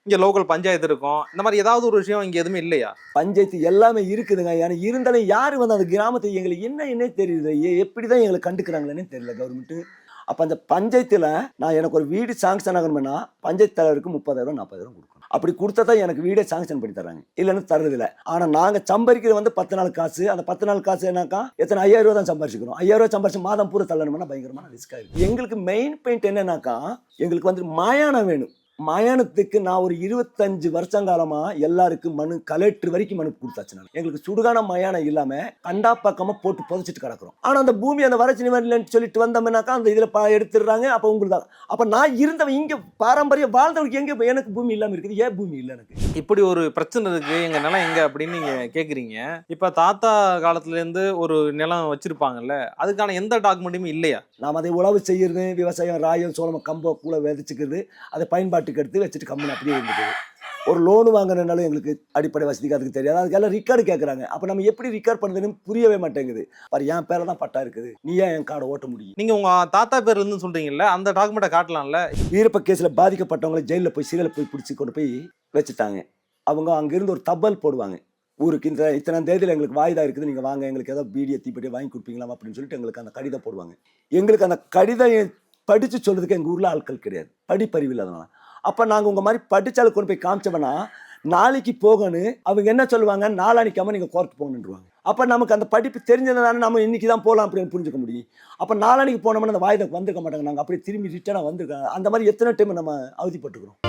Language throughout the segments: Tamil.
இங்க லோக்கல் பஞ்சாயத்து இருக்கும். இந்த மாதிரி ஏதாவது ஒரு விஷயம் இங்க எதுவுமே இல்லையா? பஞ்சாயத்து எல்லாமே இருக்குதுங்க. ஏன்னா இருந்தாலும் யாரு வந்து அந்த கிராமத்தை எங்களுக்கு என்னன்னே தெரியல. எப்படிதான் எங்களை கண்டுக்கிறாங்களேன்னே தெரியல கவர்மெண்ட். அப்ப அந்த பஞ்சாயத்துல நான் எனக்கு ஒரு வீடு சாங்ஷன் ஆகணும்னா பஞ்சாயத்து தலைவருக்கு 30,000 40,000 கொடுக்கணும். அப்படி கொடுத்தா தான் எனக்கு வீடே சாங்ஷன் பண்ணி தர்றாங்க. இல்லைன்னு தர்றதில்ல. ஆனா நாங்க சம்பாதிக்கிறது வந்து 10 நாள் காசு. அந்த 10 நாள் காசு என்னக்கா எத்தனை 5,000 ரூபா தான் சம்பாதிச்சுக்கிறோம். 5,000 ரூபா சம்பாதிச்சு மாதம் பூரா தள்ளணும்னா பயங்கரமான ரிஸ்க் ஆயிருக்கு. எங்களுக்கு மெயின் பாயிண்ட் என்னன்னாக்கா எங்களுக்கு வந்து மயானம் வேணும். மயானத்துக்கு நான் ஒரு 25 வருஷம் காலமா எல்லாருக்கும் மனு கலெக்டர் வரைக்கும் மனு கொடுத்தாச்சு. நான் எங்களுக்கு சுடுகான மயானம் இல்லாம கண்டா பக்கமா போட்டு புதைச்சிட்டு கிடக்குறோம். ஆனா அந்த பூமி அந்த வறட்சி நிவாரணம் சொல்லிட்டு வந்தோம்னாக்கா அந்த இதுல எடுத்துடுறாங்க. அப்ப உங்களுக்கு தான் அப்ப நான் இருந்தவன் இங்க பாரம்பரிய வாழ்ந்தவனுக்கு எங்க எனக்கு பூமி இல்லாம இருக்குது. ஏன் பூமி இல்லை எனக்கு? இப்படி ஒரு பிரச்சனை இருக்கு, எங்க நிலம் எங்க அப்படின்னு நீங்க கேக்குறீங்க. இப்ப தாத்தா காலத்துல இருந்து ஒரு நிலம் வச்சிருப்பாங்கல்ல, அதுக்கான எந்த டாக்குமெண்ட்டுமே இல்லையா? நாம் அதை உழவு செய்யறது, விவசாயம், ராயம், சோளம், கம்போ கூட விதைச்சிக்கிறது, அதை பயன்பாட்டுக்கு எடுத்து வச்சுட்டு கம்பெனி அப்படியே இருந்துக்குது. ஒரு லோனு வாங்குறதுனால எங்களுக்கு அடிப்படை வசதிக்கு அதுக்கு தெரியாது. அதுக்கெல்லாம் ரெக்கார்டு கேட்குறாங்க. அப்போ நம்ம எப்படி ரெக்கார்ட் பண்ணுறதுன்னு புரியவே மாட்டேங்குது. பாரு என் பேரில் தான் பட்டா இருக்குது, நீ ஏன் என் கார்டை ஓட்ட முடியும்? நீங்க உங்க தாத்தா பேர்ல இருந்து சொல்றீங்கல்ல, அந்த டாக்குமெண்ட்டை காட்டலாம்ல. வீரப்ப கேஸில் பாதிக்கப்பட்டவங்களை ஜெயிலில் போய் சிறையில் போய் பிடிச்சி கொண்டு போய் வச்சுட்டாங்க. அவங்க அங்கேருந்து ஒரு தபால் போடுவாங்க. ஊருக்கு இத்தனை தேதியில் எங்களுக்கு வாய்தா இருக்குது, நீங்கள் வாங்க, எங்களுக்கு ஏதோ பீடியை தீப்பெட்டி வாங்கி கொடுப்பீங்களா அப்படின்னு சொல்லிட்டு எங்களுக்கு அந்த கடிதம் போடுவாங்க. எங்களுக்கு அந்த கடிதம் படித்து சொல்றதுக்கு எங்கள் ஊரில் ஆட்கள் கிடையாது, படிப்பறிவில். அதனால அப்போ நாங்கள் உங்கள் மாதிரி படித்தாலும் கொண்டு போய் காமிச்சோம்னா நாளைக்கு போகணும். அவங்க என்ன சொல்லுவாங்க, நாளானிக்காம நீங்கள் கோர்ட் போகணுன்றுவாங்க. அப்போ நமக்கு அந்த படிப்பு தெரிஞ்சதுனால நம்ம இன்னைக்கு தான் போகலாம் அப்படின்னு புரிஞ்சுக்க முடியும். அப்போ நாளானிக்கு போனோம்னா அந்த வாய்தை வந்திருக்க மாட்டாங்க. நாங்கள் அப்படியே திரும்பி ரிட்டர்னாக வந்திருக்காங்க. அந்த மாதிரி எத்தனை டைம் நம்ம அவதிப்பட்டுக்கிறோம்.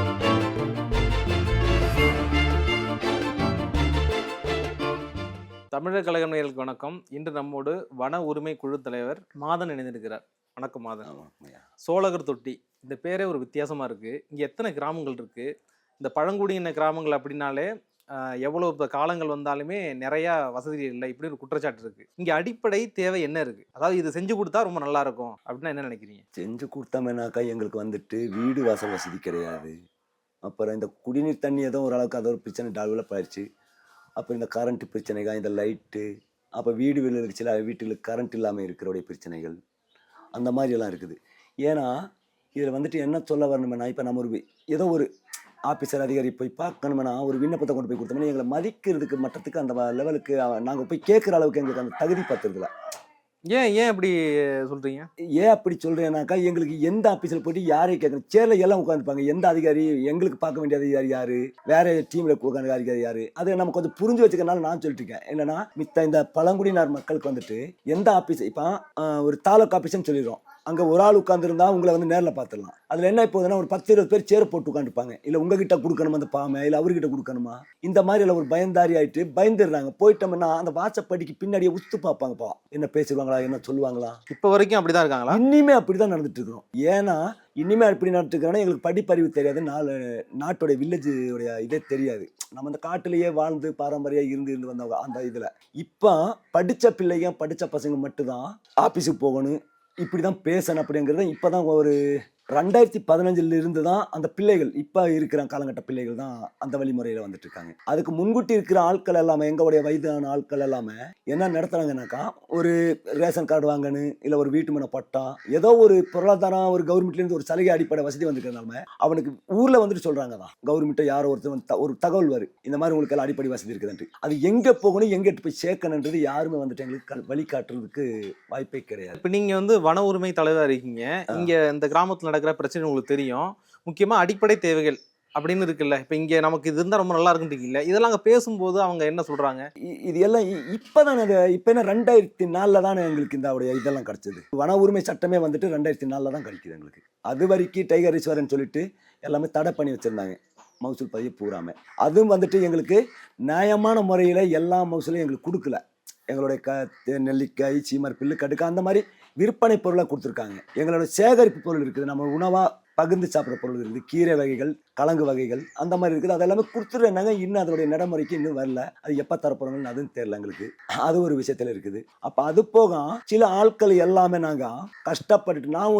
தமிழர் கழகம் நேயர்களுக்கு வணக்கம். இன்று நம்மோடு வன உரிமை குழு தலைவர் மாதன் இணைந்திருக்கிறார். வணக்கம் மாதன். சோழகர் தொட்டி இந்த பேரே ஒரு வித்தியாசமா இருக்கு. இங்க எத்தனை கிராமங்கள் இருக்கு? இந்த பழங்குடியின கிராமங்கள் அப்படின்னாலே எவ்வளவு காலங்கள் வந்தாலுமே நிறைய வசதி இல்லை, இப்படி ஒரு குற்றச்சாட்டு இருக்கு. இங்க அடிப்படை தேவை என்ன இருக்கு? அதாவது இது செஞ்சு கொடுத்தா ரொம்ப நல்லா இருக்கும் அப்படின்னா என்ன நினைக்கிறீங்க? செஞ்சு கொடுத்தோம்னாக்கா எங்களுக்கு வந்துட்டு வீடு வாசல் வசதி கிடையாது. அப்புறம் இந்த குடிநீர் தண்ணி ஏதோ ஓரளவுக்கு அது ஒரு பிரச்சனை டெவலப் ஆயிடுச்சு. அப்புறம் இந்த கரண்ட் பிரச்சனைகள், இந்த லைட்டு, அப்போ வீடு சில வீட்டில் கரண்ட் இல்லாமல் இருக்கிறோடைய பிரச்சனைகள், அந்த மாதிரியெல்லாம் இருக்குது. ஏன்னா இதில் வந்துட்டு என்ன சொல்ல வரணும்னா, இப்போ நம்ம ஒரு ஏதோ ஒரு ஆஃபீஸர் அதிகாரி போய் பார்க்கணும்னா ஒரு விண்ணப்பத்தை கொண்டு போய் கொடுத்தோம்னா எங்களை மதிக்கிறதுக்கு மட்டத்துக்கு அந்த லெவலுக்கு நாங்கள் போய் கேட்குற அளவுக்கு எங்களுக்கு அந்த தகுதி பத்துறதில்ல. ஏன் ஏன் அப்படி சொல்றீங்க? ஏன் அப்படி சொல்றேன்னாக்கா எங்களுக்கு எந்த ஆஃபீஸில் போயிட்டு யாரையும் கேட்கணும், சேர்ல எல்லாம் உட்காந்துருப்பாங்க. எந்த அதிகாரி எங்களுக்கு பார்க்க வேண்டிய அதிகாரி யாரு, வேற டீம்ல உட்காந்து அதிகாரி யாரு, அது நம்ம கொஞ்சம் புரிஞ்சு வச்சுக்கனால நான் சொல்லிட்டு இருக்கேன். என்னன்னா மித்த இந்த பழங்குடியினர் மக்களுக்கு வந்துட்டு எந்த ஆஃபீஸ், இப்போ ஒரு தாலுக்கா ஆஃபீஸ்ன்னு சொல்லிடுறோம், அங்கே ஒரு ஆள் உட்காந்துருந்தா உங்களை வந்து நேரில் பார்த்துடலாம். அதில் என்ன இப்போதுன்னா ஒரு 10-20 பேர் சேர போட்டு உட்காந்துருப்பாங்க. இல்லை உங்ககிட்ட கொடுக்கணுமா அந்த பாமை, இல்லை அவர்கிட்ட கொடுக்கணுமா, இந்த மாதிரி எல்லாம் ஒரு பயந்தாரி ஆகிட்டு பயந்துடுறாங்க. போயிட்டோம்னா அந்த வாசப்படிக்கு பின்னாடியே உத்து பார்ப்பாங்கப்பா, என்ன பேசுவாங்களா, என்ன சொல்லுவாங்களா. இப்போ வரைக்கும் அப்படிதான் இருக்காங்களா? இனிமே அப்படிதான் நடந்துட்டு இருக்கிறோம். ஏன்னா இனிமே அப்படி நடந்துட்டு இருக்கிறோன்னா எங்களுக்கு படிப்பறிவு தெரியாது, நாட்டோடைய வில்லேஜுடைய இதே தெரியாது. நம்ம அந்த காட்டிலேயே வாழ்ந்து பாரம்பரியம் இருந்து வந்தவங்க அந்த இதில். இப்போ படித்த பிள்ளைங்க படித்த பசங்க மட்டும்தான் ஆஃபீஸுக்கு போகணும், இப்படி தான் பேசணும் அப்படிங்கிறத இப்போ தான் ஒரு 2015 இருந்து தான் அந்த பிள்ளைகள், இப்போ இருக்கிற காலகட்ட பிள்ளைகள் தான் அந்த வழிமுறையில் வந்துட்டு இருக்காங்க. அதுக்கு முன்கூட்டி இருக்கிற ஆட்கள் எல்லாமே, எங்களுடைய வயதான ஆட்கள் எல்லாமே என்ன நடத்துறாங்கன்னாக்கா, ஒரு ரேஷன் கார்டு வாங்கணும், இல்லை ஒரு வீட்டு மனை பட்டா, ஏதோ ஒரு பொருளாதாரம் ஒரு கவர்மெண்ட்லேருந்து ஒரு சலுகை அடிப்படை வசதி வந்துக்கிறதுனால அவனுக்கு ஊரில் வந்துட்டு சொல்கிறாங்க தான், கவர்மெண்ட்டை யாரோ ஒருத்தர் ஒரு தகவல் வரும், இந்த மாதிரி உங்களுக்கு எல்லாம் அடிப்படை வசதி இருக்குதுன்ட்டு. அது எங்கே போகணும், எங்கே போய் சேர்க்கணுன்றது யாருமே வந்துட்டு எங்களுக்கு வழிகாட்டுறதுக்கு வாய்ப்பே கிடையாது. இப்போ நீங்கள் வந்து வன உரிமை தலைவராக இருக்கீங்க. இங்கே இந்த கிராமத்தில் நடக்கிற பிரச்சனை உங்களுக்கு தெரியும். முக்கியமாக அடிப்படை தேவைகள் அப்படின்னு இருக்குல்ல, இப்போ இங்கே நமக்கு இது இருந்தால் ரொம்ப நல்லா இருக்குன்றீங்கல்ல, இதெல்லாம் அங்கே பேசும்போது அவங்க என்ன சொல்கிறாங்க? இது எல்லாம் இப்போ தான் இப்போ என்ன 2004 தான் எங்களுக்கு இந்த இதெல்லாம் கிடச்சிது. வன உரிமை சட்டமே வந்துட்டு 2004 தான் கிடைக்குது எங்களுக்கு. அது வரைக்கும் டைகர் ரிசர்வ்னு சொல்லிட்டு எல்லாமே தடை பண்ணி வச்சுருந்தாங்க, மகசூல் பதிவு பூராமல். அதுவும் வந்துட்டு எங்களுக்கு நியாயமான முறையில் எல்லா மகசூலையும் எங்களுக்கு கொடுக்கல. எங்களுடைய நெல்லிக்காய், சீமர், பில்லு, கடுக்கா அந்த மாதிரி விற்பனை பொருளாக கொடுத்துருக்காங்க. எங்களோட சேகரிப்பு பொருள் இருக்குது, நம்ம உணவாக பகிர்ந்து சாப்பிட்ற பொருள் இருக்குது, கீரை வகைகள், கலங்கு வகைகள், அந்த மாதிரி இருக்குது. அது எல்லாமே கொடுத்துருந்தாங்க. இன்னும் அதோடைய நடைமுறைக்கு இன்னும் வரல. அது எப்போ தரப்போறாங்கன்னு அதுவும் தெரியல எங்களுக்கு. அது ஒரு விஷயத்தில் இருக்குது. அப்போ அது போக சில ஆட்கள் எல்லாமே நாங்கள் கஷ்டப்பட்டுட்டு, நான்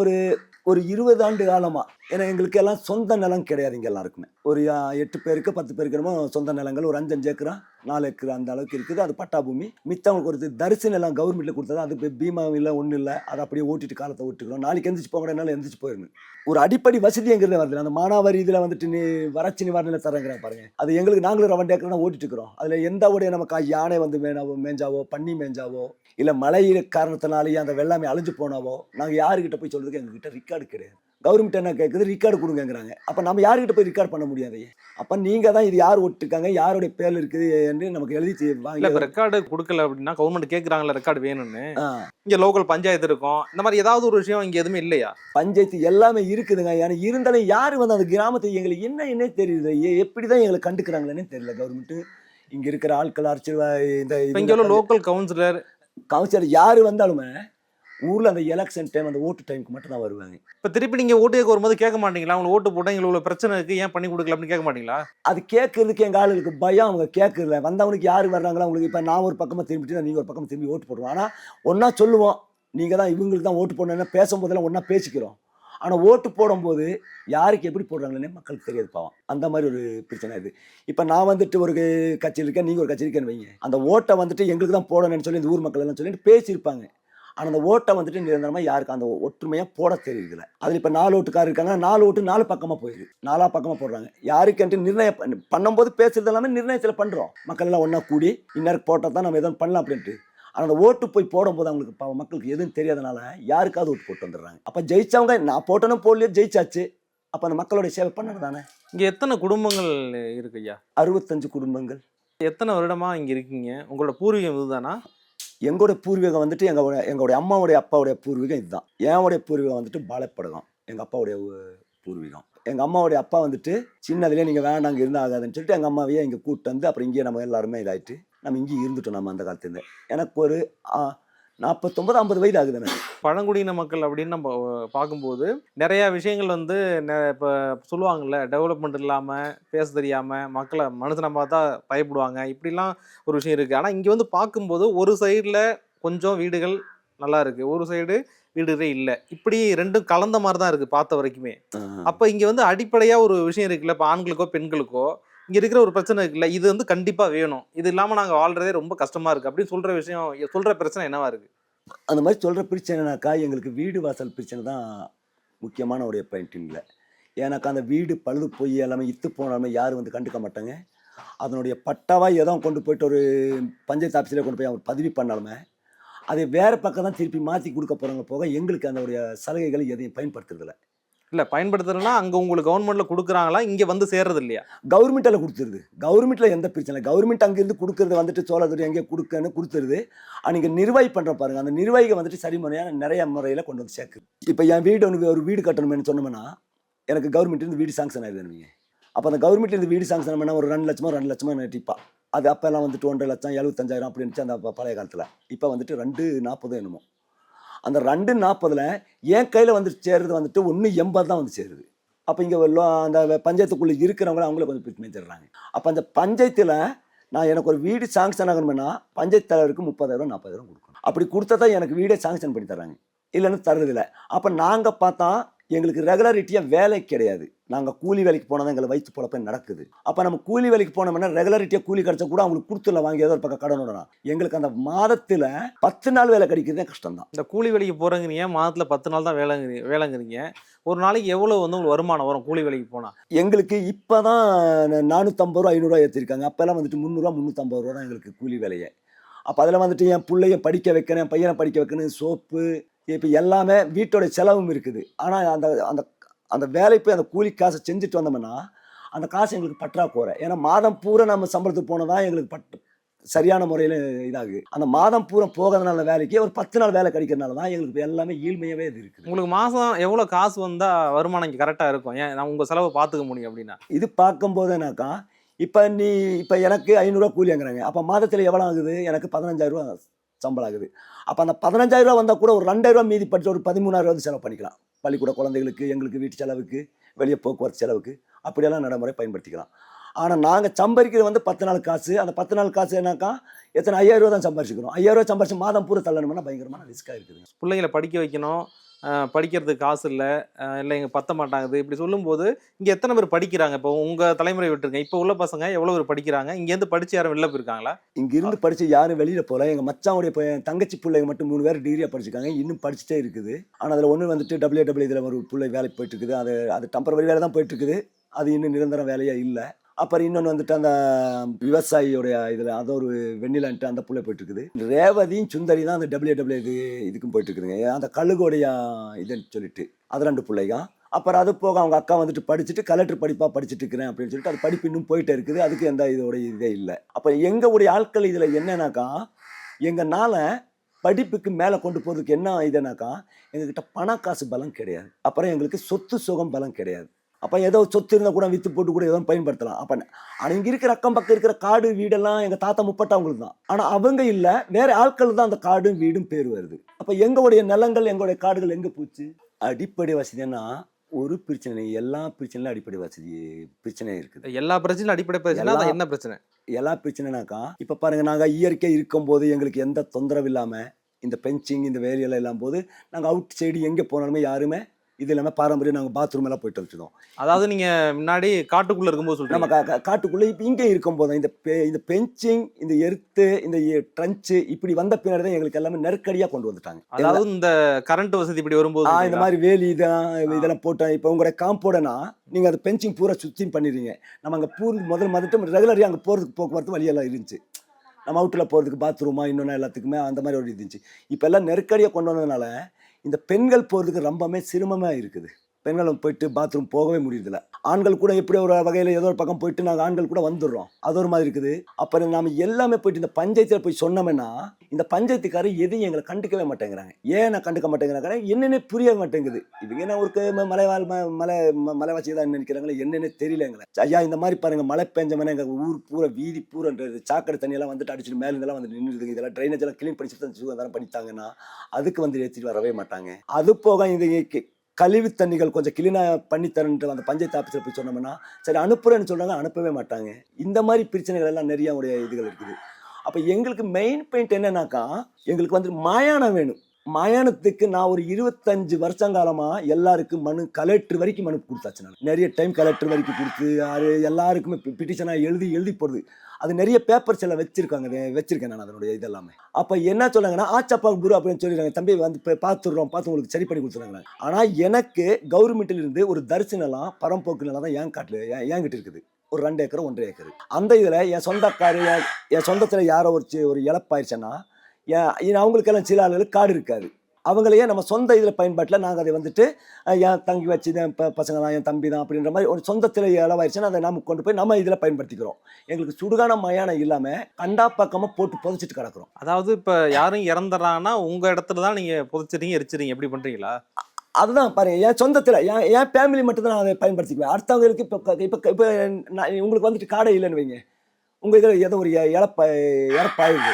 ஒரு 20 ஆண்டு காலமாக, ஏன்னா எங்களுக்கு எல்லாம் சொந்த நிலம் கிடையாது. இங்கே எல்லாருக்குமே ஒரு 8 பேருக்கு 10 பேருக்கு என்னமோ சொந்த நிலங்கள், ஒரு 5-5 ஏக்கரா 4 ஏக்கர் அந்த அளவுக்கு இருக்குது. அது பட்டா பூமி. மித்தவங்களுக்கு ஒரு தரிசு நிலம் கவர்மெண்ட்டில் கொடுத்தது. அது பீமா இல்லை, ஒன்றும் இல்லை, அதை அப்படியே ஓட்டிட்டு காலத்தை ஓட்டுக்கிறோம். நாளைக்கு எந்திரிச்சு போங்கனாலும் எந்திரிச்சு போயிடணும். ஒரு அடிப்படை வசதிங்கிறத வருது. அந்த மானாவாரி இதில் வந்துட்டு நீ வறட்சி நிவாரணத்தில் தரங்கிறாங்க பாருங்க. அது எங்களுக்கு நாங்களும் 2 ஏக்கர் தான் ஓட்டிட்டு இருக்கிறோம். அதில் எந்த உடைய நமக்கு யானை வந்து மேஞ்சாவோ பன்னி மேஞ்சாவோ இல்லை மழை காரணத்தினாலேயே அந்த வெள்ளாமை அழிஞ்சு போனாவோ நாங்கள் யாருக்கிட்ட போய் சொல்றதுக்கு எங்ககிட்ட ரெக்கார்டு கிடையாது. கவர்மெண்ட் என்ன கேட்குது, ரெக்கார்டு கொடுங்கிறாங்க. அப்போ நம்ம யாருக்கிட்ட போய் ரெக்கார்ட் பண்ண முடியாது. அப்போ நீங்கள் தான் இது யார் ஒட்டுருக்காங்க, யாருடைய பேர் இருக்குது என்று நமக்கு எழுதி வாங்கி. இப்போ ரெக்கார்டு கொடுக்கல அப்படின்னா கவர்மெண்ட் கேட்குறாங்களா ரெக்கார்டு வேணும்னு? இங்கே லோக்கல் பஞ்சாயத்து இருக்கும், இந்த மாதிரி ஏதாவது ஒரு விஷயம் இங்கே எதுவுமே இல்லையா? பஞ்சாயத்து எல்லாமே இருக்குதுங்க. ஏன்னா இருந்தாலும் யார் வந்து அந்த கிராமத்தை எங்களுக்கு என்னன்னே தெரியுது, எப்படி தான் எங்களை கண்டுக்கிறாங்களேன்னு தெரியல. கவர்மெண்ட்டு இங்கே இருக்கிற ஆட்கள் அரசியல் இந்த இங்கே உள்ள லோக்கல் கவுன்சிலர் யார் வந்தாலுமே ஊரில் அந்த எலெக்ஷன் டைம் அந்த ஓட்டு டைமுக்கு மட்டும் தான் வருவாங்க. இப்போ திருப்பி நீங்கள் ஓட்டு கேட்க வரும்போது கேட்க மாட்டீங்களா? அவங்க ஓட்டு போட்டால் எங்களுக்கு இவ்வளோ பிரச்சனை இருக்குது, ஏன் பண்ணி கொடுக்கல அப்படின்னு கேட்க மாட்டீங்களா? அது கேட்கறதுக்கு எங்கள் ஆளுகளுக்கு பயம். அவங்க கேட்கறதில்ல. வந்தவனுக்கு யார் வர்றாங்களா உங்களுக்கு. இப்போ நான் ஒரு பக்கமாக திரும்பிட்டு நீங்கள் ஒரு பக்கமாக திரும்பி ஓட்டு போடுவோம். ஆனால் ஒன்றா சொல்லுவோம், நீங்கள் தான் இவங்களுக்கு தான் ஓட்டு போடணும்னா பேசும்போதெல்லாம் ஒன்றா பேசிக்கிறோம். ஆனால் ஓட்டு போடும்போது யாருக்கு எப்படி போடுறாங்களே மக்களுக்கு தெரியாது பாவம். அந்த மாதிரி ஒரு பிரச்சனை இது. இப்போ நான் வந்துட்டு ஒரு கட்சியில் இருக்கேன், நீங்கள் ஒரு கட்சி இருக்கேன்னு வைங்க. அந்த ஓட்டை வந்துட்டு எங்களுக்கு தான் போடணும்னு சொல்லி இந்த ஊர் மக்கள் எல்லாம் சொல்லிட்டு பேசியிருப்பாங்க. ஆனால் அந்த ஓட்டை வந்துட்டு நிரந்தரமாக யாருக்கு அந்த ஒற்றுமையாக போட தெரியுதுல. அதில் இப்போ 4 ஓட்டுக்காரர் இருக்காங்க, 4 ஓட்டு 4 பக்கமாக போயிடுது, 4 பக்கமாக போடுறாங்க. யாருக்குன்ட்டு நிர்ணயம் பண்ணும்போது பேசுறது எல்லாமே நிர்ணயத்தில் பண்ணுறோம். மக்கள் எல்லாம் ஒன்றா கூடி இன்னருக்கு போட்டால் தான் நம்ம எதுவும் பண்ணலாம் அப்படின்ட்டு. ஆனால் அந்த ஓட்டு போய் போடும்போது அவங்களுக்கு மக்களுக்கு எதுவும் தெரியாதனால யாருக்காவது ஓட்டு போட்டு வந்துடுறாங்க. அப்போ ஜெயிச்சவங்க நான் போட்டனும் போடலையோ ஜெயிச்சாச்சு. அப்போ அந்த மக்களுடைய சேவை பண்ணது தானே. இங்கே எத்தனை குடும்பங்கள் இருக்கு ஐயா? 65 குடும்பங்கள். எத்தனை வருடமாக இங்கே இருக்கீங்க? உங்களோட பூர்வீகம் இதுதானா? எங்களோட பூர்வீகம் வந்துட்டு எங்களுடைய அம்மாவுடைய அப்பாவுடைய பூர்வீகம் இதுதான். என்னுடைய பூர்வீகம் வந்துட்டு பாளைப்படகம், எங்கள் அப்பாவுடைய பூர்வீகம். எங்கள் அம்மாவுடைய அப்பா வந்துட்டு சின்னதுலேயே நீங்கள் வேண்டாம் அங்கே இருந்தால் ஆகாதுன்னு சொல்லிட்டு எங்கள் அம்மாவையே இங்கே கூப்பிட்டு வந்து அப்புறம் இங்கேயே நம்ம எல்லாருமே இதாகிட்டு நம்ம இங்கேயே இருந்துட்டோம். நம்ம அந்த காலத்துலேருந்து எனக்கு ஒரு 49-50 வயது ஆகுது எனக்கு. பழங்குடியின மக்கள் அப்படின்னு நம்ம பார்க்கும்போது நிறையா விஷயங்கள் வந்து இப்போ சொல்லுவாங்கள்ல, டெவலப்மெண்ட் இல்லாமல் பேச தெரியாமல் மக்களை மனுஷனை பார்த்தா பயப்படுவாங்க, இப்படிலாம் ஒரு விஷயம் இருக்குது. ஆனால் இங்கே வந்து பார்க்கும்போது ஒரு சைடில் கொஞ்சம் வீடுகள் நல்லா இருக்குது, ஒரு சைடு வீடுகளே இல்லை, இப்படி ரெண்டும் கலந்த மாதிரி தான் இருக்குது பார்த்த வரைக்குமே. அப்போ இங்கே வந்து அடிப்படையாக ஒரு விஷயம் இருக்குல்ல, இப்போ ஆண்களுக்கோ பெண்களுக்கோ இங்கே இருக்கிற ஒரு பிரச்சனை இருக்குல்ல, இது வந்து கண்டிப்பாக வேணும், இது இல்லாமல் நாங்கள் வாழ்கிறதே ரொம்ப கஷ்டமாக இருக்குது அப்படின்னு சொல்கிற விஷயம், சொல்கிற பிரச்சனை என்னவா இருக்குது? அந்த மாதிரி சொல்கிற பிரச்சனைனாக்கா எங்களுக்கு வீடு வாசல் பிரச்சனை தான் முக்கியமான ஒரு பாயிண்ட் இல்லை. ஏன்னாக்கா அந்த வீடு பழுது போய் எல்லாமே இத்து போனாலுமே யாரும் வந்து கண்டுக்க மாட்டாங்க. அதனுடைய பட்டாவாக எதோ கொண்டு போயிட்டு ஒரு பஞ்சாயத்து ஆஃபீஸில் கொண்டு போய் அவர் பதிவு பண்ணாலுமே அதை வேறு பக்கம் தான் திருப்பி மாற்றி கொடுக்க போகிறாங்க. போக எங்களுக்கு அதனுடைய சலுகைகள் எதையும் பயன்படுத்துறதில்ல. இல்லை பயன்படுத்துறதுனா அங்கே உங்களுக்கு கவர்மெண்ட்டில் கொடுக்குறாங்களா, இங்கே வந்து சேர்றது இல்லையா? கவர்மெண்ட்டில் கொடுத்துருது. கவர்மெண்ட்டில் எந்த பிரச்சனை இல்லை. கவர்மெண்ட் அங்கேருந்து கொடுக்குறது வந்துட்டு சோழதுறை எங்கே கொடுத்துருது. நீங்கள் நிர்வாகி பண்ணுற பாருங்கள், அந்த நிர்வாகிகள் வந்துட்டு சரிமுறையான நிறைய முறையில் கொண்டு வந்து சேர்க்குது. இப்போ என் வீடு ஒரு வீடு கட்டணும்னு சொன்னோம்னா எனக்கு கவர்மெண்ட்லேருந்து வீடு சாங்ஷன் ஆகிடுதுங்க. அப்போ அந்த கவர்மெண்ட்லேருந்து வீடு சாங்ஷன் பண்ணால் ஒரு 2 லட்சமோ 2 லட்சமோ நட்டிப்பா. அது அப்போல்லாம் வந்துட்டு 1.5 லட்சம் 75,000 அப்படி இருந்துச்சு அந்த பழைய காலத்தில். இப்போ வந்துட்டு 2.40 என்னமோ. அந்த 2.40 என் கையில் வந்து சேருது வந்துட்டு 1.80 தான் வந்து சேருது. அப்போ இங்கே அந்த பஞ்சாயத்துக்குள்ளே இருக்கிறவங்கள அவங்களே கொஞ்சம் பிரச்சனை தர்றாங்க. அப்போ அந்த பஞ்சாயத்தில் நான் எனக்கு ஒரு வீடு சாங்ஷன் ஆகணும்னா பஞ்சாயத்து தலைவருக்கு 30,000 40,000 கொடுக்கணும். அப்படி கொடுத்தா தான் எனக்கு வீடே சாங்ஷன் பண்ணி தர்றாங்க, இல்லைன்னு தர்றதில்லை. அப்போ நாங்கள் பார்த்தா எங்களுக்கு ரெகுலரிட்டியாக வேலை கிடையாது. நாங்கள் கூலி வேலைக்கு போனால் தான் எங்களை வயிற்று பொழப்ப நடக்குது. அப்போ நம்ம கூலி வேலைக்கு போனோம்னா ரெகுலரிட்டியாக கூலி கிடச்சா கூட அவங்களுக்கு கொடுத்துல வாங்கி ஏதோ ஒரு பக்கம் கடன் விடணும். எங்களுக்கு அந்த மாதத்தில் 10 நாள் வேலை கிடைக்கிறதே கஷ்டம் தான். இந்த கூலி வேலைக்கு போகிறேங்கிறீங்க, மாதத்தில் 10 நாள் தான் வேலைங்கிறீங்க. ஒரு நாளைக்கு எவ்வளோ வந்து உங்களுக்கு வருமானம் வரும் கூலி வேலைக்கு போனால்? எங்களுக்கு இப்போ தான் 450 ரூபா 500 ஏற்றிருக்காங்க. அப்போல்லாம் வந்துட்டு 300 350 ரூபா தான் எங்களுக்கு கூலி வேலையை. அப்போ அதில் வந்துட்டு என் பிள்ளைய படிக்க வைக்கணும், என் பையனை படிக்க வைக்கணும், சோப்பு இப்போ எல்லாமே வீட்டோட செலவும் இருக்குது. ஆனால் அந்த அந்த அந்த வேலை போய் அந்த கூலி காசை செஞ்சுட்டு வந்தோம்னா அந்த காசு எங்களுக்கு பற்றாக்குறை. ஏன்னா மாதம் பூரா நம்ம சம்பளத்துக்கு போனால் தான் எங்களுக்கு சரியான முறையில் இதாகுது. அந்த மாதம் பூரா போகிறதுனால வேலைக்கு ஒரு 10 நாள் வேலை கிடைக்கிறதுனால தான் எங்களுக்கு எல்லாமே ஈழ்மையாகவே இது இருக்குது. உங்களுக்கு மாதம் எவ்வளோ காசு வந்தால் வருமானம் இங்கே கரெக்டாக இருக்கும், ஏன் நான் உங்கள் செலவை பார்த்துக்க முடியும் அப்படின்னா? இது பார்க்கும்போதுனாக்கா இப்போ எனக்கு 500 ரூபா கூலி வாங்குறாங்க. அப்போ மாதத்தில் எவ்வளோ ஆகுது? எனக்கு 15,000 ரூபா சம்பளம் ஆகுது. அப்போ அந்த 15,000 ரூபா வந்தால் கூட ஒரு 2,000 ரூபா மீதி படித்து ஒரு 13,000 ரூபா செலவு பண்ணிக்கலாம். பள்ளிக்கூட குழந்தைகளுக்கு, எங்களுக்கு வீட்டு செலவுக்கு, வெளியே போக்குவரத்து செலவுக்கு அப்படியெல்லாம் நடைமுறை பயன்படுத்திக்கலாம். ஆனால் நாங்கள் சம்பாதிக்கிறது வந்து 10 நாள் காசு. அந்த 10 நாள் காசு என்னாக்கா எத்தனை 5,000 ரூபா தான் சம்பாதிச்சிக்கிறோம். 5,000 ரூபா சம்பாதிச்சு மாதம் பூரா தள்ளணும்னா பயங்கரமான ரிஸ்க்காக இருக்குது. பிள்ளைங்களை படிக்க வைக்கணும், படிக்கிறதுக்கு காசு இல்லை, இல்லை இங்கே பத்த மாட்டாங்குது இப்படி சொல்லும்போது இங்கே எத்தனை பேர் படிக்கிறாங்க? இப்போ உங்கள் தலைமுறை விட்டுருங்க, இப்போ உள்ள பசங்க எவ்வளோ பேர் படிக்கிறாங்க? இங்கேருந்து படிச்சு யாரும் வெளில போயிருக்காங்களா? இங்கிருந்து படிச்சு யாரும் வெளியில போல. எங்க மச்சானுடைய என் தங்கச்சி பிள்ளைங்க மட்டும் 3 பேர் டிகிரியா படிச்சிருக்காங்க, இன்னும் படிச்சுட்டே இருக்குது. ஆனா அதுல ஒண்ணு வந்துட்டு WW இதுல ஒரு பிள்ளை வேலைக்கு போயிட்டு இருக்குது. அது டெம்பரவரி வேலை தான் போயிட்டு இருக்குது, அது இன்னும் நிரந்தர வேலையா இல்லை. அப்புறம் இன்னொன்று வந்துட்டு அந்த விவசாயியோடைய இதில் அது ஒரு வெண்ணிலான்ட்டு அந்த புள்ள போயிட்டு இருக்குது. ரேவதியும் சுந்தரி தான் அந்த WW இதுக்கும் போயிட்டு இருக்குதுங்க, அந்த கழுகோடைய இதுன்னு சொல்லிட்டு. அது 2 பிள்ளைங்க. அப்புறம் அது போக அவங்க அக்கா வந்துட்டு படிச்சுட்டு கலெக்டர் படிப்பாக படிச்சுட்டு இருக்கிறேன் அப்படின்னு சொல்லிட்டு அது படிப்பு இன்னும் போயிட்டே இருக்குது. அதுக்கு எந்த இதோடைய இதே இல்லை. அப்போ எங்களுடைய ஆட்கள் இதில் என்னன்னாக்கா, எங்களால் படிப்புக்கு மேலே கொண்டு போகிறதுக்கு என்ன இதுனாக்கா, எங்ககிட்ட பண காசு பலம் கிடையாது. அப்புறம் எங்களுக்கு சொத்து சுகம் பலம் கிடையாது. அப்போ ஏதோ சொத்து இருந்தால் கூட விற்று போட்டு கூட ஏதோ பயன்படுத்தலாம். அப்போ ஆனால் இங்கே இருக்கிற அக்கம் பக்கம் இருக்கிற காடு வீடெல்லாம் எங்கள் தாத்தா முப்பட்டவங்களுக்கு தான். ஆனால் அவங்க இல்லை, வேறு ஆட்கள் தான் அந்த காடும் வீடும் பேர் வருது. அப்போ எங்களுடைய நிலங்கள் எங்களுடைய காடுகள் எங்கே போச்சு? அடிப்படை வசதினா ஒரு பிரச்சனை, எல்லா பிரச்சனையும் அடிப்படை வசதி பிரச்சனை இருக்குது. எல்லா பிரச்சனையும் அடிப்படை பிரச்சனை. அது என்ன பிரச்சனை? எல்லா பிரச்சனைனாக்கா, இப்போ பாருங்கள், நாங்கள் இயற்கை இருக்கும்போது எங்களுக்கு எந்த தொந்தரவு இல்லாமல் இந்த பெஞ்சிங் இந்த வேலையெல்லாம் இல்லாமல் போது நாங்கள் அவுட் சைடு எங்கே போனாலுமே யாருமே இது இல்லாமல் பாரம்பரியம் நாங்கள் பாத்ரூம் எல்லாம் போயிட்டு வச்சுருந்தோம். அதாவது நீங்கள் முன்னாடி காட்டுக்குள்ளே இருக்கும்போது சொல்லுங்கள், நம்ம காட்டுக்குள்ளே இப்போ இங்கே இருக்கும்போது இந்த பெஞ்சிங் இந்த எர்த்து இந்த ட்ரன்ச்சு இப்படி வந்த பின்னாடி தான் எங்களுக்கு எல்லாமே நெருக்கடியாக கொண்டு வந்துட்டாங்க. அதாவது இந்த கரண்ட் வசதி இப்படி வரும்போது இந்த மாதிரி வேலி இதெல்லாம் போட்டேன். இப்போ உங்களோட காம்போடனா நீங்கள் அந்த பெஞ்சிங் பூரா சுத்தியும் பண்ணிடுறீங்க. நம்ம அங்கே முதல் வந்துட்டு ரெகுலராக அங்கே போகிறதுக்கு போக்குவரத்து வழியெல்லாம் இருந்துச்சு. நம்ம அவுட்டில் போகிறதுக்கு பாத்ரூமா இன்னொன்று எல்லாத்துக்குமே அந்த மாதிரி ஒரு இருந்துச்சு. இப்போ எல்லாம் நெருக்கடியாக கொண்டு வந்ததுனால இந்த பெண்கள் போகிறதுக்கு ரொம்பவே சிரமமாக இருக்குது. பெண்களும் போயிட்டு பாத்ரூம் போகவே முடியறதில்ல. ஆண்கள் கூட எப்படி ஒரு வகையில் ஏதோ ஒரு பக்கம் போயிட்டு நாங்கள் ஆண்கள் கூட வந்துடுறோம், அது ஒரு மாதிரி இருக்குது. அப்புறம் நாம் எல்லாமே போயிட்டு இந்த பஞ்சாயத்தில் போய் சொன்னோம்னா இந்த பஞ்சாயத்துக்காரர் எதையும் எங்களை கண்டுக்கவே மாட்டேங்கிறாங்க. ஏன் நான் கண்டுக்க மாட்டேங்கிறாங்க என்னென்ன புரிய மாட்டேங்குது. இவங்க என்ன ஒரு மலைவாசி தான் நினைக்கிறாங்களே என்னென்ன தெரியல எங்களை. ஐயா இந்த மாதிரி பாருங்க, மழை பெஞ்சவனே எங்கள் ஊர் பூரா வீதி பூரான்றது சாக்கடை தண்ணியெல்லாம் வந்துட்டு அடிச்சுட்டு மேலே இதெல்லாம் வந்து நின்றுதுங்க. இதெல்லாம் ட்ரைனேஜ் எல்லாம் கிளீன் பண்ணி சுகாதாரம் பண்ணித்தாங்கன்னா அதுக்கு வந்து ஏற்றிட்டு வரவே மாட்டாங்க. அது போக இந்த கழிவு தண்ணிகள் கொஞ்சம் கிளீனாக பண்ணித்தரன்ட்டு அந்த பஞ்சாயத்து ஆஃபீஸில் போய் சொன்னோம்னா சரி அனுப்புறேன்னு சொல்கிறாங்க, அனுப்பவே மாட்டாங்க. இந்த மாதிரி பிரச்சனைகள் எல்லாம் நிறைய உடைய இதுகள் இருக்குது. அப்போ எங்களுக்கு மெயின் பாயிண்ட் என்னன்னாக்கா, எங்களுக்கு வந்து மயானம் வேணும். மயானத்துக்கு நான் ஒரு 25 வருஷங்காலமாக எல்லாருக்கும் கலெக்டர் வரைக்கும் மனு கொடுத்தாச்சு. நான் நிறைய டைம் கலெக்டர் வரைக்கும் கொடுத்து எல்லாருக்குமே பிட்டிஷனாக எழுதி போடுது. அது நிறைய பேப்பர்ஸ் எல்லாம் வச்சிருக்கேன் நான் அதனுடைய இதெல்லாமே. அப்போ என்ன சொன்னாங்கன்னா ஆச்சப்பா குரு அப்படின்னு சொல்லிடுறாங்க, தம்பி வந்து பார்த்து உங்களுக்கு சரி பண்ணி கொடுத்துருவாங்க. ஆனால் எனக்கு கவர்மெண்ட்டில் இருந்து ஒரு தரிசனம்லாம் பரம்போக்கு நிலம் தான் என்கிட்ட இருக்குது. ஒரு 2 ஏக்கர் 1.5 ஏக்கர். அந்த இதில் என் சொந்தத்தில் யாரோ ஒரு இழப்பாயிருச்சுன்னா அவங்களுக்கெல்லாம் சில ஆளுகளுக்கு காடு இருக்காது. அவங்களையே நம்ம சொந்த இதில் பயன்பாட்டில் நாங்கள் அதை வந்துட்டு என் தங்கி வச்சு பசங்க தான் என் தம்பி தான் அப்படின்ற மாதிரி ஒரு சொந்தத்தில் இளவாயிருச்சுன்னா அதை நம்ம கொண்டு போய் நம்ம இதில் பயன்படுத்திக்கிறோம். எங்களுக்கு சுடுகான மயானம் இல்லாமல் கண்டா பக்கமாக போட்டு புதைச்சிட்டு கிடக்குறோம். அதாவது இப்போ யாரும் இறந்துறாங்கன்னா உங்கள் இடத்துல தான் நீங்கள் புதைச்சிட்டீங்க எரிச்சிட்டீங்க எப்படி பண்ணுறீங்களா? அதுதான் பாருங்க, என் சொந்தத்தில் என் ஃபேமிலி மட்டும் தான் நான் அதை பயன்படுத்திக்குவேன். அடுத்தவங்களுக்கு இப்போ உங்களுக்கு வந்துட்டு காடை இல்லைன்னு வைங்க, உங்கள் இதில் ஏதோ ஒரு இறப்பாயிருது,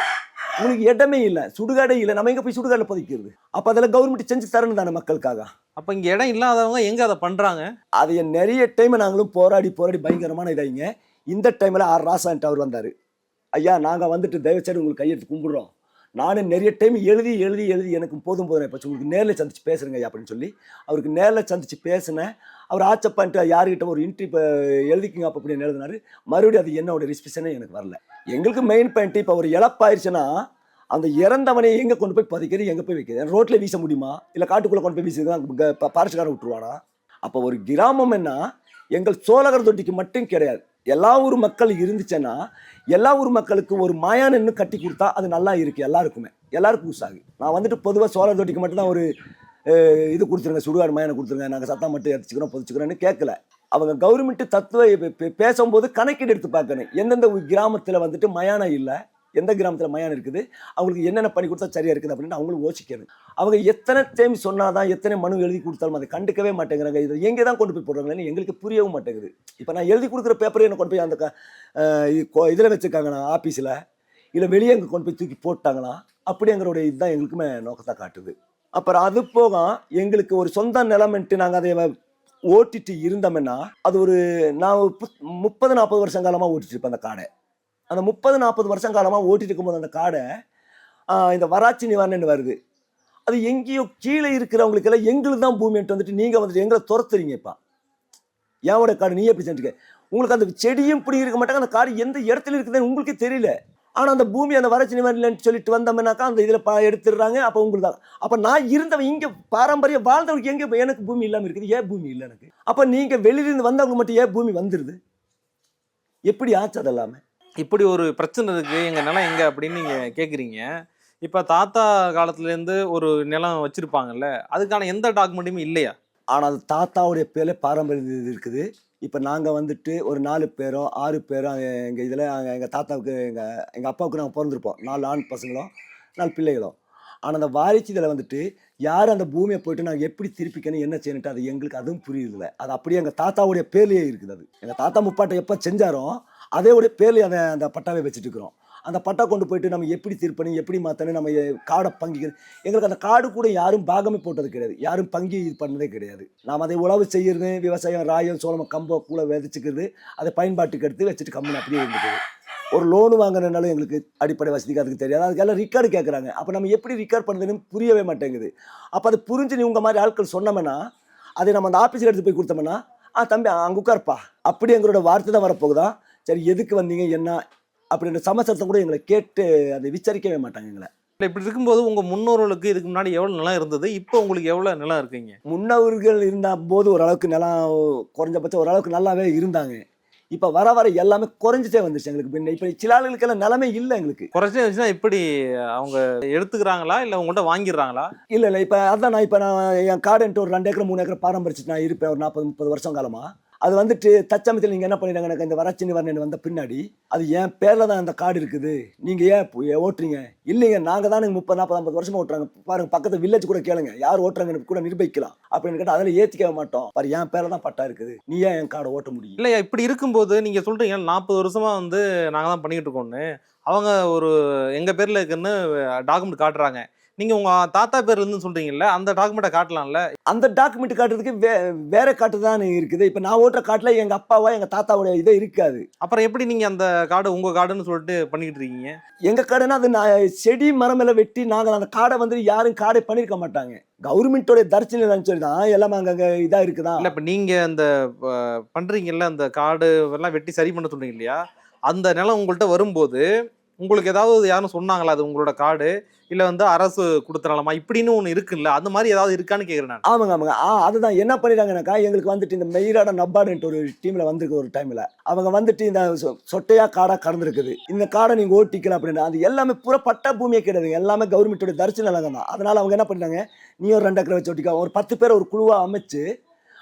உங்களுக்கு இடமே இல்லை, சுடுகாடே இல்லை, நம்ம எங்கே போய் சுடுகாடில் புதைக்கிறது? அப்போ அதெல்லாம் கவர்மெண்ட் செஞ்சு தரணும் தானே மக்களுக்காக. அப்போ இங்கே இடம் இல்லாதவங்க எங்கே அதை பண்ணுறாங்க? அது நிறைய டைம் நாங்களும் போராடி பயங்கரமான இதாகிங்க. இந்த டைமில் ராசான்ட்டு அவர் வந்தார். ஐயா நாங்கள் வந்துட்டு தயவுசெய்து உங்களுக்கு கையெழுத்து கும்பிடுறோம், நானும் நிறைய டைம் எழுதி எனக்கு போதும் இப்போ உங்களுக்கு நேரில் சந்திச்சு பேசுகிறேங்க ஐயா அப்படின்னு சொல்லி அவருக்கு நேரில் சந்திச்சு பேசினேன். அவர் ஆச்சப்பான்ட்டு யாருக்கிட்ட ஒரு இன்ட்ரி எழுதிக்குங்க அப்போ அப்படின்னு எழுதினாரு. மறுபடியும் அது என்னோட ரிஸ்பிஷனே எனக்கு வரல. எங்களுக்கு மெயின் பாயிண்ட் இப்போ ஒரு இழப்பாயிருச்சுன்னா அந்த இறந்தவனை எங்கே கொண்டு போய் பதிக்கிறது, எங்கே போய் வைக்கிறது? ரோட்டில் வீச முடியுமா, இல்லை காட்டுக்குள்ளே கொண்டு போய் வீசுறது பாரிசுக்காரன் விட்டுருவானா? அப்போ ஒரு கிராமம் என்ன எங்கள் சோழகர் தொட்டிக்கு மட்டும் கிடையாது, எல்லா ஊர் மக்கள் இருந்துச்சுன்னா எல்லா ஊர் மக்களுக்கு ஒரு மயானன்னு கட்டி கொடுத்தா அது நல்லா இருக்குது, எல்லாருக்கும் யூஸ் ஆகுது. நான் வந்துட்டு பொதுவாக சோழர் தொட்டிக்கு மட்டும்தான் ஒரு இது கொடுத்துருங்க, சுடுகாடு மயானம் கொடுத்துருங்க, நாங்கள் சத்தம் மட்டும் எடுத்துக்கிறோம் பொதிச்சுக்கிறோன்னு கேட்கல. அவங்க கவர்மெண்ட்டு தத்துவ பேசும்போது கணக்கீடு எடுத்து பார்க்கணும். எந்தெந்த கிராமத்தில் வந்துட்டு மயானம் இல்லை, எந்த கிராமத்தில் மயானம் இருக்குது, அவங்களுக்கு என்னென்ன பண்ணி கொடுத்தா சரியாக இருக்குது அப்படின்னு அவங்களும் யோசிக்கணும். அவங்க எத்தனை டைம் சொன்னாதான் எத்தனை மனு எழுதி கொடுத்தாலும் அதை கண்டுக்கவே மாட்டேங்கிறாங்க. இதை எங்கே தான் கொண்டு போய் போடுறாங்களேன்னு எங்களுக்கு புரியவும் மாட்டேங்குது. இப்போ நான் எழுதி கொடுக்குற பேப்பரை என்ன கொண்டு போய் அந்த இதில் வச்சுருக்காங்களா ஆஃபீஸில், இல்லை வெளியே அங்கே கொண்டு போய் தூக்கி போட்டாங்களா அப்படிங்கிறோட இதுதான் எங்களுக்குமே நோக்கத்தை காட்டுது. அப்புறம் அது போக எங்களுக்கு ஒரு சொந்த நிலமென்ட்டு நாங்கள் அதை ஓட்டிட்டு இருந்தோம்னா அது ஒரு நான் 30-40 வருஷம் காலமாக ஓட்டிட்டு இருப்பேன் அந்த காடை. அந்த 30-40 வருஷம் காலமாக ஓட்டிட்டு இருக்கும்போது அந்த காடை இந்த வராட்சி நிவாரணம்னு வருது, அது எங்கேயோ கீழே இருக்கிறவங்களுக்கு எல்லாம் எங்களுக்கு தான் பூமின்ட்டு வந்துட்டு நீங்க வந்துட்டு எங்களை துரத்துறீங்கப்பா. ஏவோட காடு நீ எப்படி செஞ்சுக்க? உங்களுக்கு அந்த செடியும் இப்படி இருக்க மாட்டாங்க, அந்த காடு எந்த இடத்துல இருக்குதுன்னு உங்களுக்கே தெரியல. ஆனா அந்த பூமி அந்த வறட்சி நிவாரணம் சொல்லிட்டு வந்தோம்னாக்கா அந்த இதுல எடுத்துடுறாங்க. அப்ப உங்களுக்கு தான் அப்ப நான் இருந்தவன் இங்க பாரம்பரிய வாழ்ந்தவனுக்கு எங்க எனக்கு பூமி இல்லாம இருக்குது? ஏன் பூமி இல்லை எனக்கு? அப்ப நீங்க வெளியிலிருந்து வந்தவங்க மட்டும் ஏன் பூமி வந்துருது? எப்படி ஆச்சு அதெல்லாமே? இப்படி ஒரு பிரச்சனை இருக்கு, எங்க நிலம் எங்க அப்படின்னு நீங்க கேக்குறீங்க. இப்ப தாத்தா காலத்துல இருந்து ஒரு நிலம் வச்சிருப்பாங்கல்ல, அதுக்கான எந்த டாக்குமெண்ட்டுமே இல்லையா? ஆனா அது தாத்தாவுடைய பேர்ல பாரம்பரிய இது இருக்குது. இப்ப நாங்க வந்துட்டு ஒரு 4 பேரோ 6 பேரோ எங்க இதுல எங்க தாத்தாவுக்கு எங்க அப்பாவுக்கு நாங்க பிறந்திருப்போம். 4 ஆண் பசங்களும் 4 பிள்ளைகளும். ஆனா அந்த வாரிசு இதுல வந்துட்டு யார் அந்த பூமியை போயிட்டு நாங்க எப்படி திருப்பிக்கணும் என்ன செய்யணுட்டு அது எங்களுக்கு அதுவும் புரியுதில்ல. அது அப்படியே எங்க தாத்தாவுடைய பேர்லயே இருக்குது. அது எங்க தாத்தா முப்பாட்டை எப்ப செஞ்சாரோ அதே உடைய பேர்லயே அந்த பட்டாவை வச்சுட்டு இருக்கிறோம். அந்த பட்டா கொண்டு போயிட்டு நம்ம எப்படி திருப்பணும் எப்படி மாற்றணும் நம்ம காடை பங்கிக்கணும். எங்களுக்கு அந்த காடு கூட யாரும் பாகமே போட்டது கிடையாது, யாரும் பங்கி இது பண்ணதே கிடையாது. நாம் அதை உழவு செய்யறது, விவசாயம் ராயம் சோளம் கம்போ கூட விதைச்சிக்கிறது, அதை பயன்பாட்டுக்கு எடுத்து வச்சுட்டு கம்பெனி அப்படியே இருந்துக்குது. ஒரு லோனு வாங்குறதுனாலும் எங்களுக்கு அடிப்படை வசதிக்கு அதுக்கு தெரியாது. அதுக்கெல்லாம் ரிக்கார்டு கேட்குறாங்க. அப்போ நம்ம எப்படி ரிக்கார்ட் பண்ணுறதுன்னு புரியவே மாட்டேங்குது. அப்போ அதை புரிஞ்சு நீ உங்கள் மாதிரி ஆட்கள் சொன்னோம்னா அதை நம்ம அந்த ஆஃபீஸில் எடுத்து போய் கொடுத்தோம்னா தம்பி அங்கே உட்கார்ப்பா அப்படி எங்களோட வார்த்தை தான் வரப்போகுதா. சரி எதுக்கு வந்தீங்க என்ன அப்படின்ற சமஸ்தத்தை கூட எங்களை கேட்டு அதை விசாரிக்கவே மாட்டாங்க எங்களை. இப்படி இருக்கும்போது உங்க முன்னோர்களுக்கு இதுக்கு முன்னாடி எவ்வளவு நிலம் இருந்தது, இப்போ உங்களுக்கு எவ்வளவு நிலம் இருக்குங்க? முன்னோர்கள் இருந்த போது ஓரளவுக்கு நிலம் குறைஞ்சபட்சம் ஓரளவுக்கு நல்லாவே இருந்தாங்க. இப்போ வர வர எல்லாமே குறைஞ்சிட்டே வந்துச்சு எங்களுக்கு. இப்போ சில ஆளுகளுக்கெல்லாம் நிலமே இல்லை எங்களுக்கு. குறைச்சே வந்துச்சுன்னா எப்படி அவங்க எடுத்துக்கிறாங்களா இல்லை உங்கள்கிட்ட வாங்கிடுறாங்களா? இல்லை இப்போ அதான் நான் என் காடுன்ட்டு ஒரு 2 ஏக்கர் 3 ஏக்கர் பாரம்பரிச்சு நான் இருப்பேன் ஒரு 40-30 வருஷம் காலமாக. அது வந்துட்டு தச்சமயத்தில் நீங்கள் என்ன பண்ணிடுறாங்க, எனக்கு இந்த வறட்சி நிவாரணம் வந்த பின்னாடி அது என் பேரில் தான் அந்த காடு இருக்குது, நீங்கள் ஏன் ஓட்டுறீங்க? இல்லைங்க நாங்கள் தான் 30-40-50 வருஷமாக ஓட்டுறாங்க பாருங்க, பக்கத்து வில்லேஜ் கூட கேளுங்க யார் ஓட்டுறாங்கன்னு கூட நிரூபிக்கலாம் அப்படின்னு கேட்டால் அதில் ஏற்றிக்கவே மாட்டோம். பாரு என் பேரில் தான் பட்டா இருக்குது, நீ ஏன் என் காடை ஓட்ட முடியும்? இல்லையா இப்படி இருக்கும்போது நீங்கள் சொல்கிறீங்க 40 வருஷமாக வந்து நாங்கள் தான் பண்ணிக்கிட்டு இருக்கோன்னு, அவங்க ஒரு எங்கள் பேரில் இருக்குன்னு டாக்குமெண்ட் காட்டுறாங்க. நீங்கள் உங்கள் தாத்தா பேர் இருந்து சொல்கிறீங்கல்ல, அந்த டாக்குமெண்ட்டை காட்டலாம்ல? அந்த டாக்குமெண்ட் காட்டுறதுக்கு வேற காட்டு தான் இருக்குது. இப்போ நான் ஓட்டுற காட்டில் எங்கள் அப்பாவா எங்கள் தாத்தாவோட இதே இருக்காது. அப்புறம் எப்படி நீங்கள் அந்த காடு உங்கள் காடுன்னு சொல்லிட்டு பண்ணிக்கிட்டு இருக்கீங்க? எங்கள் காடுன்னா அது நான் செடி மரம் எல்லாம் வெட்டி நாங்கள் அந்த காடை வந்து யாரும் காடை பண்ணியிருக்க மாட்டாங்க. கவர்மெண்ட்டோட தரிசனம் சொல்லி தான் எல்லாமே அங்கே இதாக இருக்குதா. இல்லை இப்போ நீங்கள் அந்த பண்ணுறீங்கல்ல, அந்த காடு எல்லாம் வெட்டி சரி பண்ண சொல்கிறீங்க இல்லையா, அந்த நிலம் உங்கள்கிட்ட வரும்போது உங்களுக்கு ஏதாவது யாரும் சொன்னாங்களா அது உங்களோட காடு இல்லை வந்து அரசு கொடுத்துறாலாமா இப்படின்னு ஒன்று இருக்குல்ல, அந்த மாதிரி ஏதாவது இருக்கான்னு கேட்குறேன் நான். ஆமாங்க அதுதான் என்ன பண்ணிடுறாங்கனாக்கா எங்களுக்கு வந்துட்டு இந்த மெயிராட நப்பாடுன்ட்டு ஒரு டீமில் வந்திருக்கு ஒரு டைமில். அவங்க வந்துட்டு இந்த சொட்டையாக காடாக கடந்திருக்குது, இந்த காடை நீங்கள் ஓட்டிக்கலாம் அப்படின்னா அது எல்லாமே பூரா பட்டா பூமியே கிடையாது, எல்லாமே கவர்மெண்ட்டோட தரிசன நிலங்க தான். அதனால் அவங்க என்ன பண்ணிட்டாங்க, நீ ஒரு 2 ஏக்கரை வச்சு ஓட்டிக்கா, ஒரு 10 பேர் ஒரு குழுவாக அமைச்சு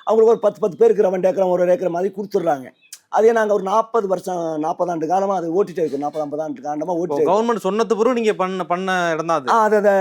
அவங்களுக்கு ஒரு 10 பேருக்கு 2 ஏக்கர் 1 ஏக்கர் மாதிரி கொடுத்துட்றாங்க. அதே நாங்கள் ஒரு 40 ஆண்டு காலமாக அதை ஓட்டிகிட்டே இருக்கோம். 40-50 ஆண்டு காலமாக ஓட்டிட்டு கவர்மெண்ட் சொன்னது பிறகு நீங்கள் பண்ண இடம் தான் அது. அதை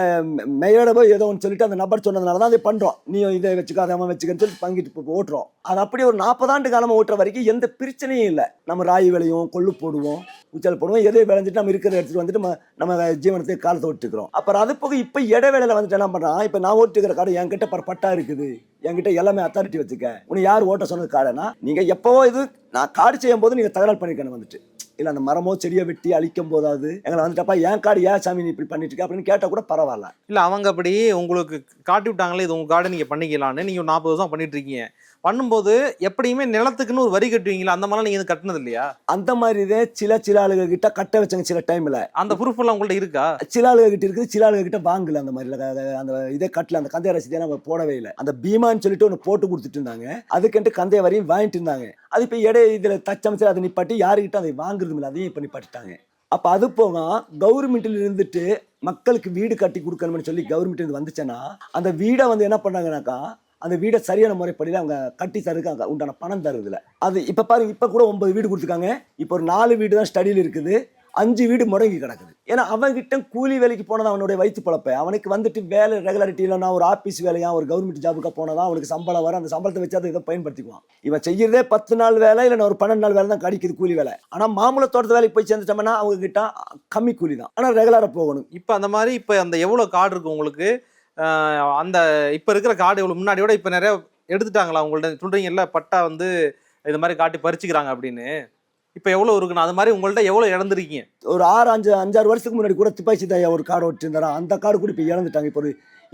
மெயிலோட போய் ஏதோ ஒன்று சொல்லிட்டு அந்த நபர் சொன்னதுனால தான் அதை பண்ணுறோம். நீ இதை வச்சுக்க அதை வச்சுக்கன்னு சொல்லி பங்கிட்டு இப்போ ஓட்டுறோம். அது அப்படியே ஒரு 40 ஆண்டு காலமாக ஓட்டுற வரைக்கும் எந்த பிரச்சனையும் இல்லை. நம்ம ராய் விளையும், கொள்ளு போடுவோம், உச்சல் போடுவோம், எதையும் விளைஞ்சிட்டு நம்ம இருக்கிறத எடுத்துகிட்டு வந்துட்டு நம்ம ஜீவனத்துக்கு காலத்தை ஓட்டிக்கிறோம். அப்புறம் அது போக இப்போ இடைவேளையில் வந்துட்டு என்ன பண்ணுறான், இப்போ நான் ஓட்டுக்கிற காடு என்கிட்ட பட்டா இருக்குது, என்கிட்ட எல்லாமே அத்தாரிட்டி வச்சுக்க, உனக்கு யார் ஓட்ட சொன்னது காடுனா நீங்கள் எப்போவோ இது நான் காடு செய்யும் போது நீங்கள் தகராறு பண்ணிக்கணும் வந்துட்டு, இல்லை அந்த மரமோ செடியை வெட்டி அழிக்கும் போதாவது எங்களை வந்துட்டப்பா என் காடு ஏன் சாமி நீ இப்படி பண்ணிட்டு இருக்க அப்படின்னு கேட்டால் கூட பரவாயில்ல. இல்லை அவங்க அப்படி உங்களுக்கு காட்டி விட்டாங்களே இது உங்கள் காடு நீங்கள் பண்ணிக்கலான்னு, நீங்கள் 40 வருஷம் பண்ணிட்டு இருக்கீங்க. பண்ணும்போது எப்படியுமே நிலத்துக்குன்னு ஒரு வரி கட்டுவீங்களா, அந்த மாதிரிலாம் நீங்கள் கட்டினது இல்லையா? அந்த மாதிரி இதே சில ஆளுங்க கிட்ட கட்ட வச்சாங்க சில டைமில். அந்த ப்ரூஃப் எல்லாம் உங்கள்கிட்ட இருக்கா? சில ஆளுங்க கிட்ட இருக்குது, சில ஆளுங்க கிட்ட வாங்கல. அந்த மாதிரி அந்த இதே கட்டல, அந்த கந்தைய ரசீதியை நம்ம போடவே இல்லை. அந்த பீமான்னு சொல்லிட்டு ஒன்று போட்டு கொடுத்துட்டு இருந்தாங்க, அதுக்கிட்ட கந்தைய வரையும் வாங்கிட்டு இருந்தாங்க. அது இப்போ இதில் தச்சமைச்சு அதை நிப்பாட்டி யாருக்கிட்ட அதை வாங்குறதும் இல்லை, அதையும் இப்போ நிப்பாட்டிட்டாங்க. அப்போ அது போக கவர்மெண்ட்டில் இருந்துட்டு மக்களுக்கு வீடு கட்டி கொடுக்கணும்னு சொல்லி கவர்மெண்ட் வந்துச்சுன்னா அந்த வீடை வந்து என்ன பண்ணாங்கன்னாக்கா அந்த வீடை சரியான முறைப்படியில் அவங்க கட்டி தருக்கு அங்கே உண்டான பணம் தருதுல. அது இப்போ பாருங்க, இப்போ கூட 9 வீடு கொடுத்துருக்காங்க. இப்போ ஒரு 4 வீடு தான் ஸ்டடியில் இருக்குது, 5 வீடு முடங்கி கிடக்குது. ஏன்னா அவன்கிட்ட கூலி வேலைக்கு போனதான் அவனுடைய வயிற்று பழப்ப. அவனுக்கு வந்துட்டு வேலை ரெகுலாரிட்டி இல்லைனா ஒரு ஆஃபீஸ் வேலையா ஒரு கவர்மெண்ட் ஜாபுக்காக போனதான் அவனுக்கு சம்பளம் வரும், அந்த சம்பளத்தை வச்சு அதை இதை பயன்படுத்திக்குவான். இவன் செய்யறதே 10 நாள் வேலை இல்லைன்னா ஒரு 12 நாள் வேலை தான் கிடைக்குது கூலி வேலை. ஆனால் மாமூல தோட்டத்து வேலைக்கு போய் சேர்ந்துட்டோம்னா அவங்க கிட்ட கம்மி கூலி தான், ஆனால் ரெகுலராக போகணும். இப்போ அந்த மாதிரி இப்போ அந்த எவ்வளோ காடு இருக்கு உங்களுக்கு? அந்த இப்போ இருக்கிற காடு எவ்வளோ முன்னாடியோட இப்போ நிறைய எடுத்துட்டாங்களா உங்கள்ட்ட? சொல்கிறீங்கல்ல பட்டா வந்து இது மாதிரி காட்டி பறிச்சுக்கிறாங்க அப்படின்னு. இப்போ எவ்வளோ இருக்குண்ணா? அது மாதிரி உங்கள்ட்ட எவ்வளோ இழந்திருக்கீங்க? ஒரு 6 5 வருஷத்துக்கு முன்னாடி கூட துப்பாக்கி தாயா ஒரு காடை வச்சிருந்தாரா, அந்த காடு கூட இப்போ இழந்துட்டாங்க.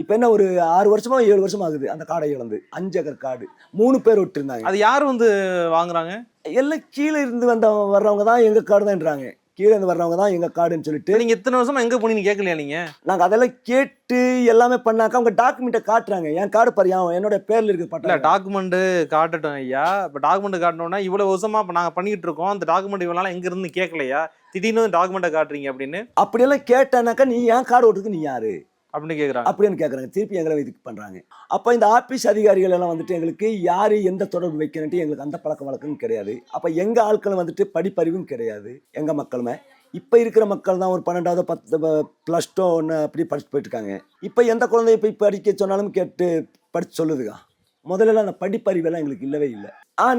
இப்போ என்ன ஒரு 6 வருஷமா 7 வருஷமா ஆகுது அந்த காடை இழந்து. 5 ஏக்கர் காடு 3 பேர் விட்டுருந்தாங்க. அது யார் வந்து வாங்குறாங்க? எல்லாம் கீழே இருந்து வர்றவங்க தான் எங்க காடு தான்ன்றாங்க. கீழே இருந்து வர்றவங்க தான் எங்க காடுன்னு சொல்லிட்டு. நீங்க இத்தனை வருஷமா எங்க போனீங்க கேட்கலையா நீங்க? நாங்க அதெல்லாம் கேட்டு எல்லாமே பண்ணாக்க அவங்க டாக்குமெண்ட்டை காட்டுறாங்க. என் காடு பாரியா என்னோட பேர்ல இருக்கு இல்ல, பட்டா. டாக்குமெண்ட் காட்டட்டும் ஐயா. இப்போ டாக்குமெண்ட் காட்டணும்னா இவ்வளவு வருஷமா இப்போ நாங்க பண்ணிட்டு இருக்கோம், அந்த டாக்குமெண்ட் இவ்வளவு நாளா எங்க இருந்து கேட்கலையா? திடீர்னு டாக்குமெண்ட்டை காட்டுறீங்க அப்படின்னு அப்படியெல்லாம் கேட்டானாக்கா நீ ஏன் காடு ஓட்டுறதுக்கு நீ யாரு அப்படின்னு கேக்குறாங்க. அப்படின்னு கேட்குறாங்க. திருப்பி எங்களை இதுக்கு பண்ணுறாங்க. அப்போ இந்த ஆஃபீஸ் அதிகாரிகள் எல்லாம் வந்துட்டு எங்களுக்கு யார் எந்த தொடர்பு வைக்கணுன்ட்டு எங்களுக்கு அந்த பழக்க வழக்கம் கிடையாது. அப்போ எங்கள் ஆட்கள் வந்துட்டு படிப்பறிவும் கிடையாது. எங்கள் மக்களுமே இப்போ இருக்கிற மக்கள் தான் ஒரு 12வது 10 +2 ஒன்று அப்படி படிச்சு போயிட்டுருக்காங்க. இப்போ எந்த குழந்தைய போய் படிக்க சொன்னாலும் கேட்டு படித்து சொல்லுதுங்க. முதல்ல அந்த படிப்பறிவெல்லாம் எங்களுக்கு இல்லவே இல்லை.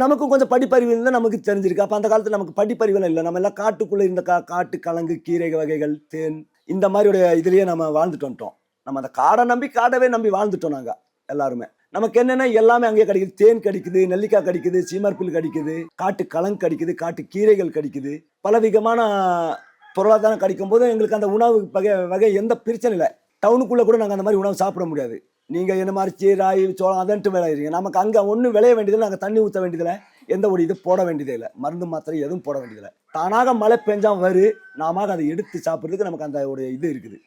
நமக்கும் கொஞ்சம் படிப்பறிவு இருந்தால் நமக்கு தெரிஞ்சிருக்கு. அப்போ அந்த காலத்தில் நமக்கு படிப்பறிவெல்லாம் இல்லை. நம்ம எல்லாம் காட்டுக்குள்ளே இருந்த காட்டு கிழங்கு கீரை வகைகள் தேன் இந்த மாதிரியோட இதுலேயே நம்ம வாழ்ந்துட்டு வந்துட்டோம். நம்ம அந்த காடவே நம்பி வாழ்ந்துட்டோம் நாங்கள் எல்லாருமே. நமக்கு என்னென்னா எல்லாமே அங்கேயே கிடைக்குது. தேன் கிடைக்குது, நெல்லிக்காய் கிடைக்குது, சீமர்பில் கிடைக்குது, காட்டு கிழங்கு கிடைக்குது, காட்டு கீரைகள் கிடைக்குது. பலவிதமான பொருளாதாரம் கிடைக்கும் போது எங்களுக்கு அந்த உணவு வகை எந்த பிரச்சனை இல்லை. டவுனுக்குள்ளே கூட நாங்கள் அந்த மாதிரி உணவு சாப்பிட முடியாது. நீங்கள் என்ன மாதிரி ராகி சோளம் அதன்ட்டு விளையிறீங்க. நமக்கு அங்கே ஒன்றும் விளைய வேண்டியதில்லை. நாங்கள் தண்ணி ஊற்ற வேண்டியதில்லை. எந்த ஒரு இது போட வேண்டியதே இல்லை. மருந்து மாத்திரை எதுவும் போட வேண்டியதில்லை. தானாக மழை பெஞ்சா நாம அதை எடுத்து சாப்பிட்றதுக்கு நமக்கு அந்த ஒரு இது இருக்குது.